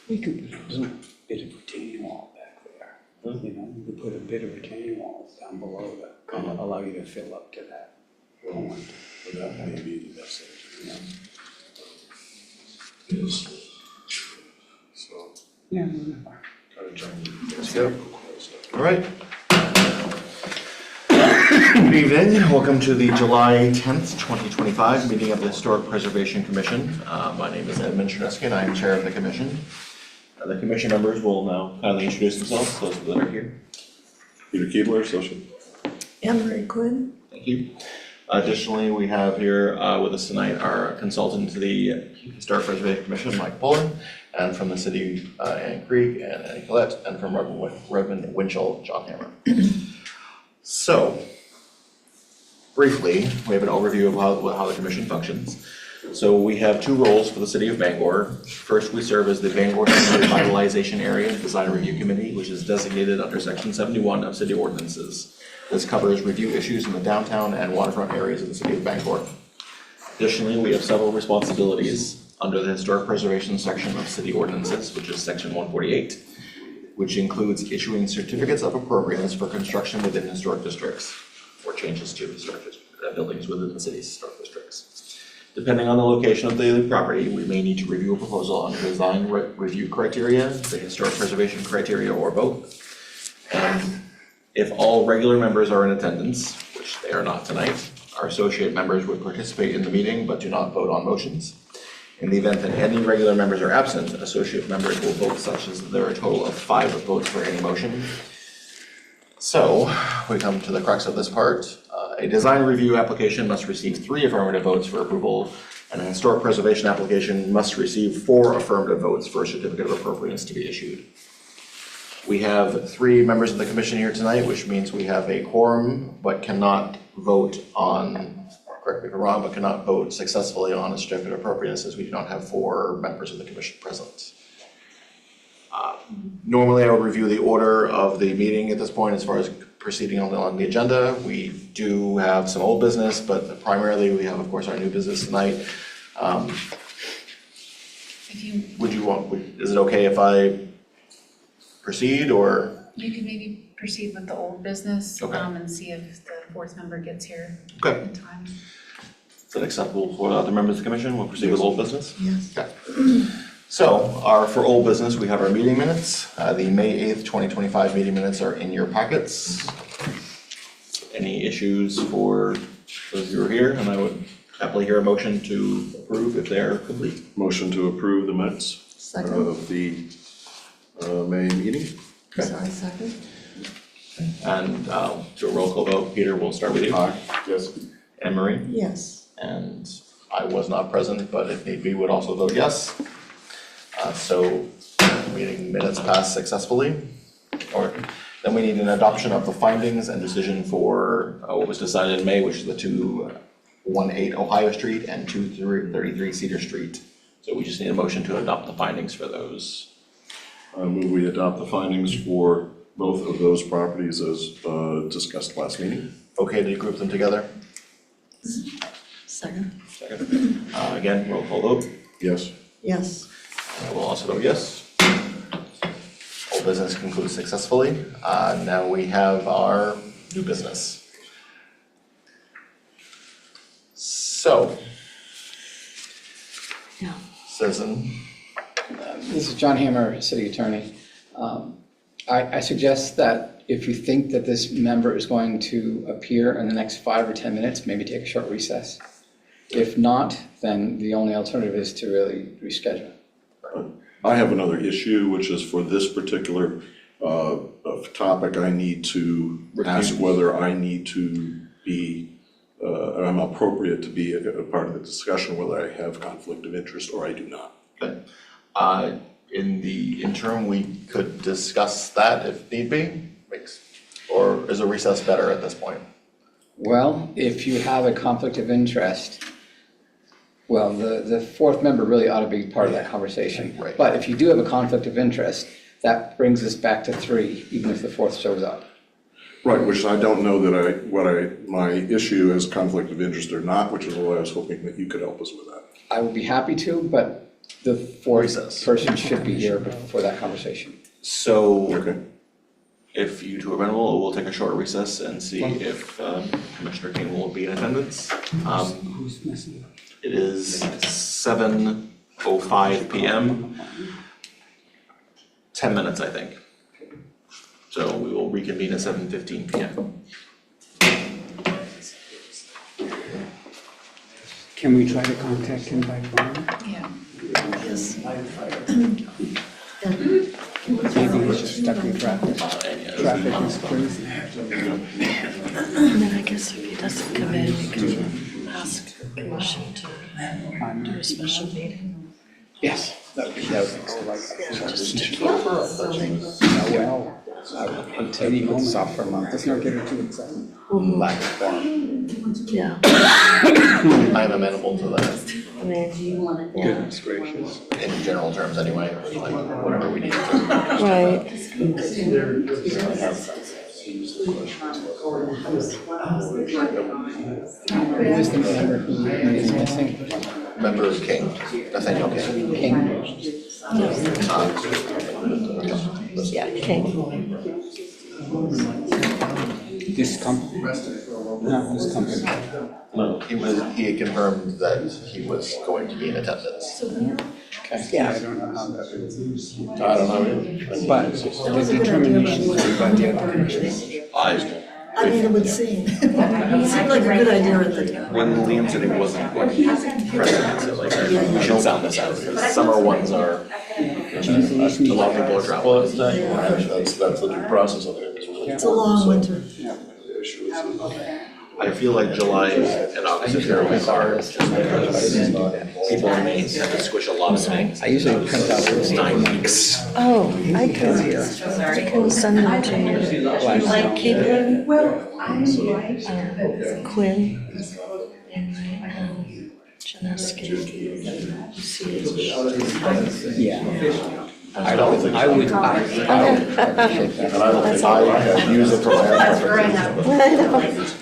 We could put a bit of retaining wall back there. You know, we could put a bit of retaining walls down below to kind of allow you to fill up to that point. Well, that may be the best thing. Yeah. Yes. So, Yeah, whatever. kind of jump. Let's go. All right. Good evening. Welcome to the July 10th, 2025 meeting of the Historic Preservation Commission. My name is Edmund Cherneski and I am chair of the commission. The commission members will now kindly introduce themselves, those that are here. Peter Keebler, Associate. Anne-Marie Quinn. Thank you. Additionally, we have here with us tonight our consultant to the Historic Preservation Commission, Mike Pullen, and from the city, Ann Krieg and Annie Collette, and from Reverend Winchell, John Hammer. So, briefly, we have an overview of how the commission functions. So we have two roles for the city of Bangor. First, we serve as the Bangor Revitalization Area Design Review Committee, which is designated under Section 71 of city ordinances. This covers review issues in the downtown and waterfront areas of the city of Bangor. Additionally, we have several responsibilities under the Historic Preservation section of city ordinances, which is Section 148, which includes issuing certificates of appropriateness for construction within historic districts or changes to historic buildings within the city's historic districts. Depending on the location of the property, we may need to review a proposal under design review criteria, the historic preservation criteria, or both. And if all regular members are in attendance, which they are not tonight, our associate members would participate in the meeting but do not vote on motions. In the event that any regular members are absent, associate members will vote such as there are a total of 5 votes for any motion. So, we come to the crux of this part. A design review application must receive 3 affirmative votes for approval, and a historic preservation application must receive 4 affirmative votes for a certificate of appropriateness to be issued. We have 3 members of the commission here tonight, which means we have a quorum, but cannot vote on, correct me if I'm wrong, but cannot vote successfully on a certificate of appropriateness as we do not have 4 members of the commission present. Normally, I would review the order of the meeting at this point as far as proceeding along the agenda. We do have some old business, but primarily we have, of course, our new business tonight. Is it okay if I proceed, or? You can maybe proceed with the old business, Okay. and see if the 4th member gets here Okay. in time. Is that acceptable for other members of the commission? We'll proceed with old business? Yes. Okay. So, for old business, we have our meeting minutes. The May 8th, 2025 meeting minutes are in your packets. Any issues for those who are here? And I would happily hear a motion to approve if they're complete. Motion to approve the minutes Second. of the May meeting. Sorry, second. And do a roll call vote. Peter, we'll start with you. Yes. Anne Marie? Yes. And I was not present, but if need be, would also vote yes. So meeting minutes passed successfully. Or then we need an adoption of the findings and decision for what was decided in May, which is the 218 Ohio Street and 233 Cedar Street. So we just need a motion to adopt the findings for those. I move we adopt the findings for both of those properties as discussed last meeting. Okay to group them together? Second. Second. Again, roll call vote. Yes. Yes. I will also vote yes. Old business concludes successfully. Now we have our new business. So, Yeah. citizen, This is John Hammer, City Attorney. I suggest that if you think that this member is going to appear in the next 5 or 10 minutes, maybe take a short recess. If not, then the only alternative is to really reschedule. I have another issue, which is for this particular topic, I need to ask whether I need to be, I'm appropriate to be a part of the discussion, whether I have conflict of interest or I do not. okay. In the interim, we could discuss that if need be, or is a recess better at this point? Well, if you have a conflict of interest, well, the 4th member really ought to be part of that conversation. Right. But if you do have a conflict of interest, that brings us back to 3, even if the 4th shows up. Right, which I don't know that my issue is conflict of interest or not, which is why I was hoping that you could help us with that. I would be happy to, but the fourth Recess. person should be here for that conversation. So Okay. if you two are amenable, we'll take a short recess and see if Commissioner King will be in attendance. Who's missing? It is 7:05 PM. 10 minutes, I think. So we will reconvene at 7:15 PM. Can we try to contact him by phone? Yeah. Yes. Maybe he's just stuck in traffic. Traffic is crazy. And then I guess if he doesn't come in, you can ask the commission to do a special meeting. Yes, that would be all right. Just to keep Well, until it's off for a month. Let's not get it too excited. Lack of form. Yeah, I'm amenable to that, I mean, yeah, Goodness gracious. in general terms anyway, like whatever we need to. right. Who is the member who is missing? Member King, Nathaniel King. King? Yeah, King. This company? Not this company. He had confirmed that he was going to be in attendance. Okay. I don't know how that is. I don't know. But the determination is made by the other commissioners. I mean, it would seem, it seemed like a good idea at the time. When Liam said he wasn't going to be present, so like, I should sound this out, because summer ones are, a lot of people are traveling. That's the due process of it. It's a long winter. I feel like July and August are very hard, just because people may have to squish a lot of things. I usually print out It's the 9 weeks. Oh, I can send them to you. Like Caitlin, Quinn, and Janeski. Yeah. I don't think. I would, And I don't think I use it for my own purposes.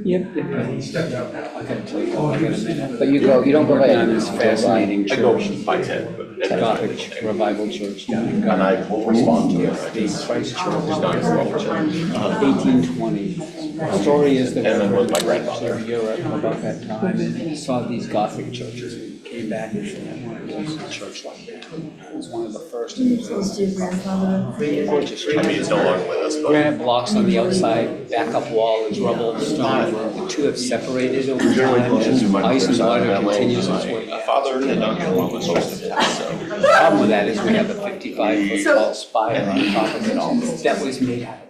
yep, I gotta tell you, I got a minute. But you don't go by On this fascinating I go church, by 10, but Gothic Revival Church down in and I will respond to it. the Christ Church, And 1820. The story is that then we was my were grandmother. in Europe about that time and saw these Gothic churches and came back and said, I want to go to a church like that. It was one of the first in the Close world. to your grandfather. Gorgeous I mean, church. it's no longer with us, but Granite blocks on the outside, backup wall is rubble, stone. The two have separated over time. Ice and water continues its way my down. father had done it along with most of it, so. The problem with that is we have a 55-foot tall spire on top of it all. That was made out of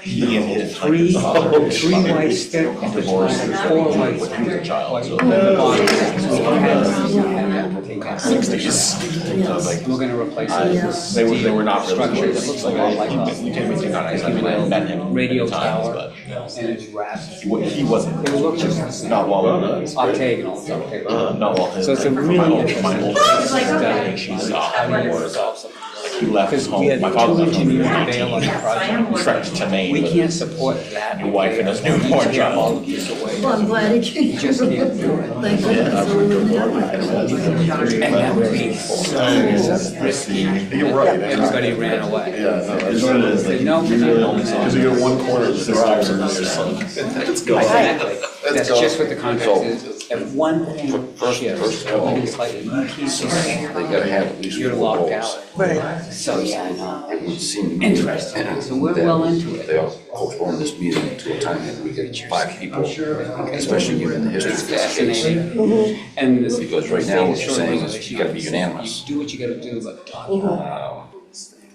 He and his three father white steps at the divorced time, four white when he was a child, so. So we had to take that 60s. So I was like, We're gonna replace it with a they were not really structure that close. looks a lot like a Timothy not nice. I mean, I met him radio many times, tower, but and it's wrapped. he wasn't, It looks just the same. not well known. Octagonal, it's octagonal. Not well. So it's a my really old- interesting my old study. she saw How do you more. resolve something? He left Because home. we had My two father left home. engineers bail on the project. Trekked to Maine We with can't support that. Your wife and his newborn child. All of this away. Well, I'm glad he came. Just can't do it. Thank goodness. So we wouldn't have it. And that would be so risky. You're right. Everybody ran away. Yeah, no, it's what it is. Said, no, we're not doing Because that. you get one corner of the garage and then your son. Exactly. That's just what the contract is. If one thing shifts, even slightly, you can't just, They gotta have at least you're four locked goals. out. Right. So, yeah, I know. It would seem. Interesting. So we're well into it. They all postponed this meeting to a time that we get 5 people, especially given the history It's of this case. fascinating. And this. Because right now what you're saying is you gotta be unanimous. You do what you gotta do, but,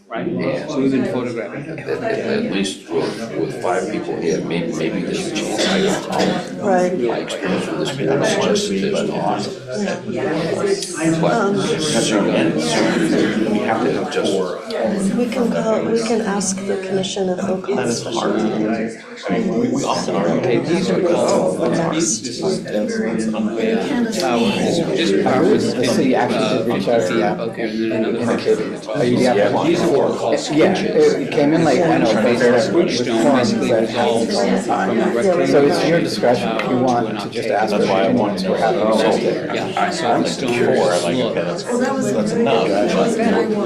right? Yeah. So we've been photographing. At least with 5 people here, maybe there's a chance. I don't know. Right. My experience with this, I don't want it to be, there's but no. we have to have four. We can ask the commission if they'll call That a is special hard. meeting. I mean, we often are. Okay, these are called, Next. this part was. The city actually did reach out to the applicant. Okay, and then another part. Are you the applicant? These are what are called Yeah, switches. it came in late, I know, but there's Bridgestone basically resolves from a rectangle. So it's your discretion if you want to just ask for That's why I continuance, wanted we're happy to accept it. Yeah, so stone Four, I'm like, look. okay, that's enough.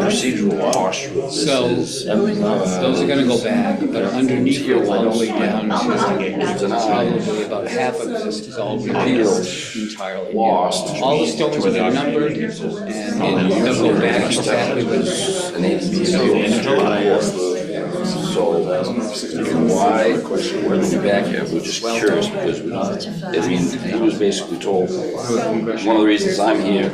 Procedural posture of this So, is. those are gonna go back, but underneath it, all the way down to probably about half of this is all revealed entirely. Lost. All the stones are numbered, and they'll go back exactly with. An A to B. So, why, where did you back here? We're just curious because we, I mean, he was basically told, one of the reasons I'm here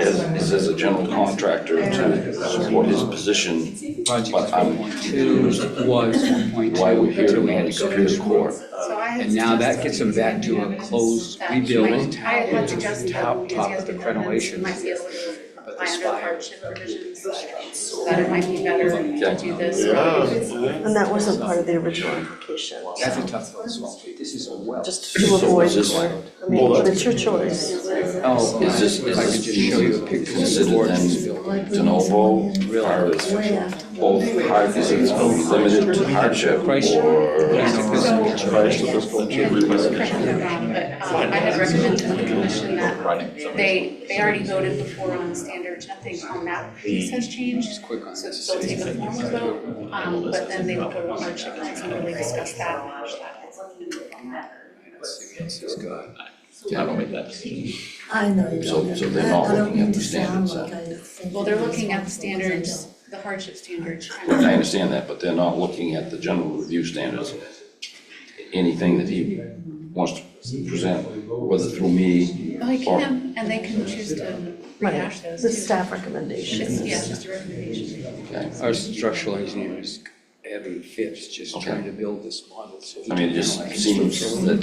is as a general contractor to support his position. Project But I'm 1.2 was 1.2. why we're here until we tonight had is to go Superior to Court. So I had And now that gets them back to a closed, rebuilt I had suggested top because he of has the the crenellations. might be able to But apply the under the spire. hardship provisions, so that it might be better to do this. And that wasn't part of the original application. That's a tough one as well. This is a well. Just to avoid is this- more. I mean, but it's your choice. Oh, Is this, if I could just show you a picture of the considered board. then de novo, or is both hard, is it limited to hardship or? I had recommended to the commission that they already voted before on standards, nothing on that piece has changed. Quick on So this. they'll take a formal vote, but then they will go to hardship and I can really discuss that and hash that. This is good. I don't make that decision. I know you So- don't. so they're not I don't looking at mean the to sound standards, like I think Well, they're you're looking at the responsible, standards, the hardship standards. I understand that, but they're not looking at the general review standards. Anything that he wants to present, whether through me Well, they or. can, and they can choose to rehash those. The too. staff recommendation. It's, yeah, just a recommendation. Okay. Our structural engineers, having Phipps, just Okay. trying to build this model. So I mean, it just seems that,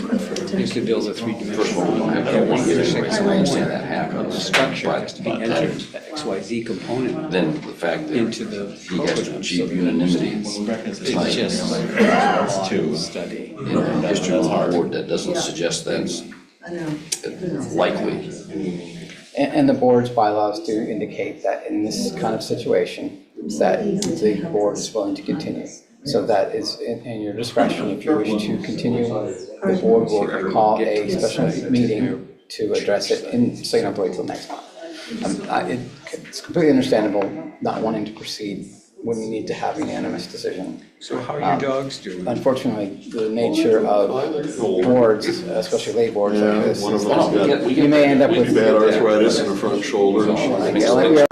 Just to build a first of all, we three-dimensional. don't have that one here anyway, so I understand that happens. The structure has to be But entered, the XYZ component then the fact that into the he has to program. achieve unanimity, it's It's like, just two. study. you know, history on the board that doesn't suggest that's I know. likely. And the board's bylaws do indicate that in this kind of situation, that the board is willing to continue. So that is in your discretion, if you wish to continue, the board will call a special meeting to address it, and so you don't have to wait till next month. It's completely understandable not wanting to proceed when you need to have a unanimous decision. So how are your dogs doing? Unfortunately, the nature of boards, especially lay boards like this, One of is them's that got you may end up with. bad arthritis in the front shoulder. and she- Yeah, like we are.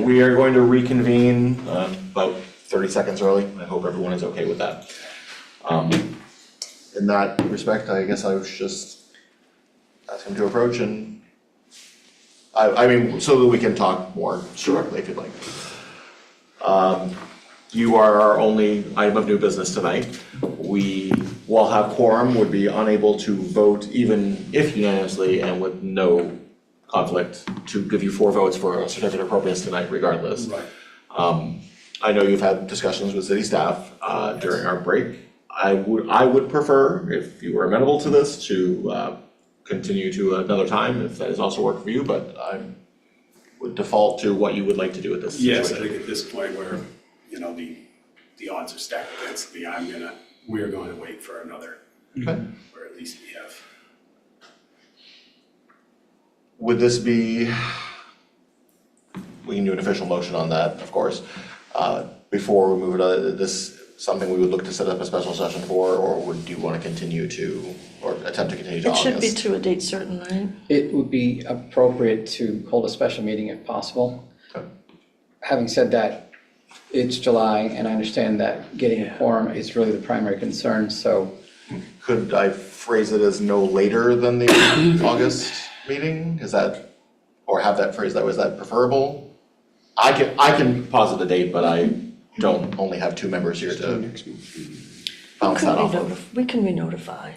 We are going to reconvene about 30 seconds early. I hope everyone is okay with that. in that respect, I guess I was just ask him to approach and I mean, so that we can talk more directly if you'd like. You are our only item of new business tonight. We, while have quorum, would be unable to vote even if unanimously and with no conflict to give you 4 votes for a certificate of appropriateness tonight regardless. Right. I know you've had discussions with city staff during our break. I would prefer, if you were amenable to this, to continue to another time, if that has also worked for you, but I would default to what you would like to do at this situation. Yes, I think at this point where, you know, the odds are stacked against me, we're going to wait for another, Okay. or at least we have. Would this be, we can do an official motion on that, of course. Before we move it, this something we would look to set up a special session for, or would you want to continue to, or attempt to continue to It August? should be to a date certain, right? It would be appropriate to hold a special meeting if possible. Okay. Having said that, it's July, and I understand that getting a quorum is really the primary concern, so Could I phrase it as no later than the August meeting? Is that, or have that phrase that way, is that preferable? I can posit a date, but I don't only have 2 members here to bounce that off of. We can re-notify.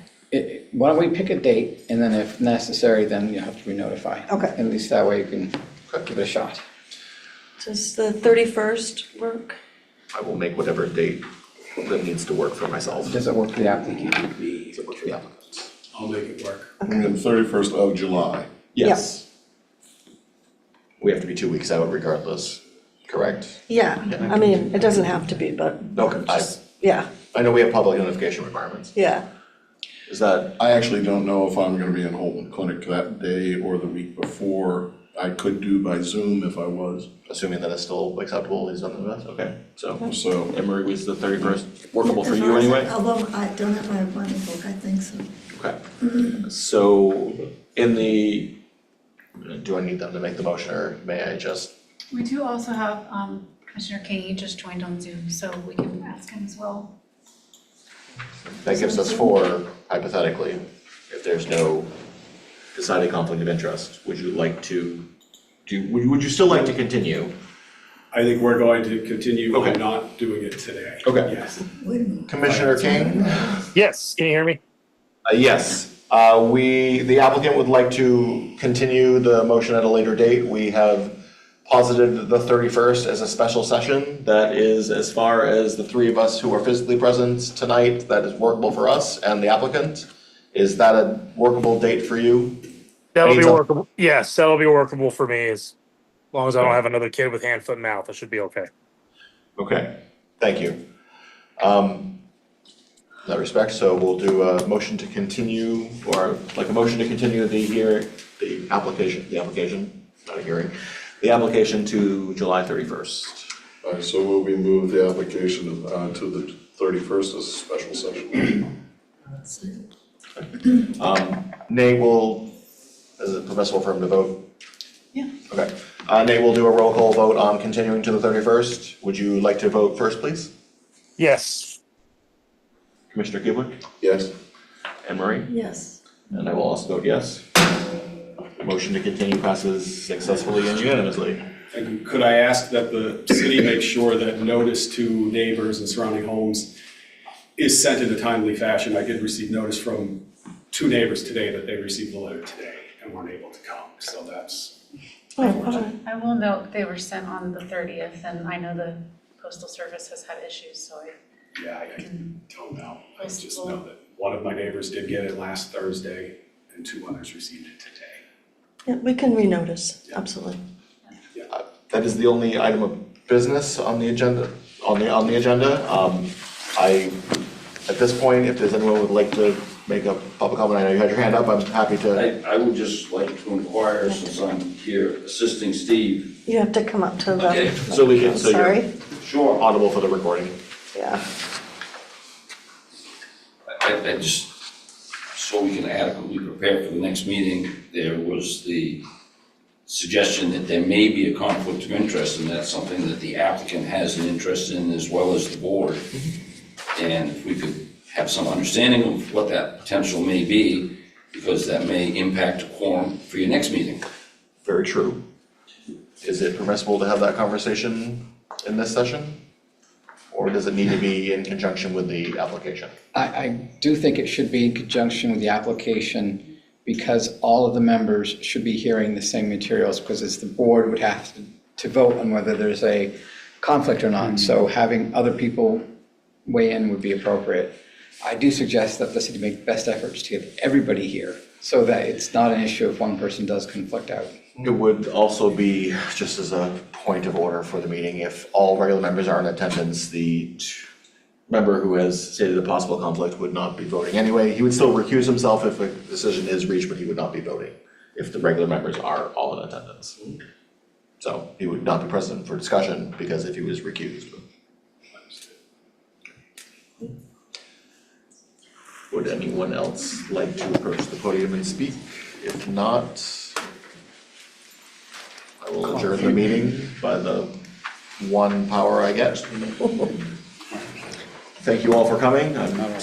why don't we pick a date, and then if necessary, then you have to re-notify. Okay. At least that way you can give it a shot. Does the 31st work? I will make whatever date that needs to work for myself. Does it work for the applicant? Does it work for the applicants? I'll make it work. And 31st of July. Yes. We have to be 2 weeks out regardless, correct? Yeah, I mean, it doesn't have to be, but Okay, yeah, I know we have public notification requirements. yeah. Is that, I actually don't know if I'm gonna be in Holden Clinic that day or the week before. I could do by Zoom if I was, assuming that it's still acceptable, he's done the best, okay, so. so. Emery, was the 31st workable for you anyway? Although I don't have my appointment book, I think so. Okay, so in the, do I need them to make the motion or may I just? We do also have Commissioner King, he just joined on Zoom, so we can ask him as well. That gives us 4 hypothetically, if there's no decided conflict of interest. Would you like to would you still like to continue? I think we're going to continue Okay. on not doing it today. Okay. Yes. Wait a minute. Commissioner King? Yes, can you hear me? Yes, the applicant would like to continue the motion at a later date. We have posited the 31st as a special session. That is, as far as the 3 of us who are physically present tonight, that is workable for us and the applicant. Is that a workable date for you? That'll be Anytime. workable. Yes, that'll be workable for me as long as I don't have another kid with hand, foot, and mouth. I should be okay. Okay, thank you. In that respect, so we'll do a motion to continue, or like a motion to continue the application, not a hearing, the application to July 31st. So will we move the application to the 31st as a special session? Nate will, is it permissible for him to vote? Yeah. Okay, Nate will do a roll call vote on continuing to the 31st. Would you like to vote first, please? Yes, Commissioner Kubelik, Yes. Anne Marie, Yes. and I will also vote yes. Motion to continue passes successfully and unanimously. And could I ask that the city make sure that notice to neighbors and surrounding homes is sent in a timely fashion? I did receive notice from 2 neighbors today that they received the letter today and weren't able to come, so that's. I will note they were sent on the 30th, and I know the postal service has had issues, so Yeah, I don't know. I just know that one of my neighbors did get it last Thursday and 2 others received it today. Yeah, we can renotice, absolutely. That is the only item of business on the agenda, on the agenda. At this point, if there's anyone who would like to make a public comment, I know you had your hand up, I'm happy to. I would just like to inquire, since I'm here assisting Steve. You have to come up to the. Okay. So we can, so you're Sorry, Sure. audible for the recording. yeah. I just, so we can adequately prepare for the next meeting, there was the suggestion that there may be a conflict of interest, and that's something that the applicant has an interest in as well as the board. And if we could have some understanding of what that potential may be, because that may impact a quorum for your next meeting. Very true. Is it permissible to have that conversation in this session? Or does it need to be in conjunction with the application? I do think it should be in conjunction with the application because all of the members should be hearing the same materials because it's the board would have to vote on whether there's a conflict or not. So having other people weigh in would be appropriate. I do suggest that the city make best efforts to get everybody here so that it's not an issue if one person does conflict out. It would also be, just as a point of order for the meeting, if all regular members are in attendance, the member who has stated a possible conflict would not be voting anyway. He would still recuse himself if a decision is reached, but he would not be voting if the regular members are all in attendance. So he would not be present for discussion because if he was recused. Would anyone else like to approach the podium and speak? If not, I will adjourn the meeting by the one power I get. Thank you all for coming. I'm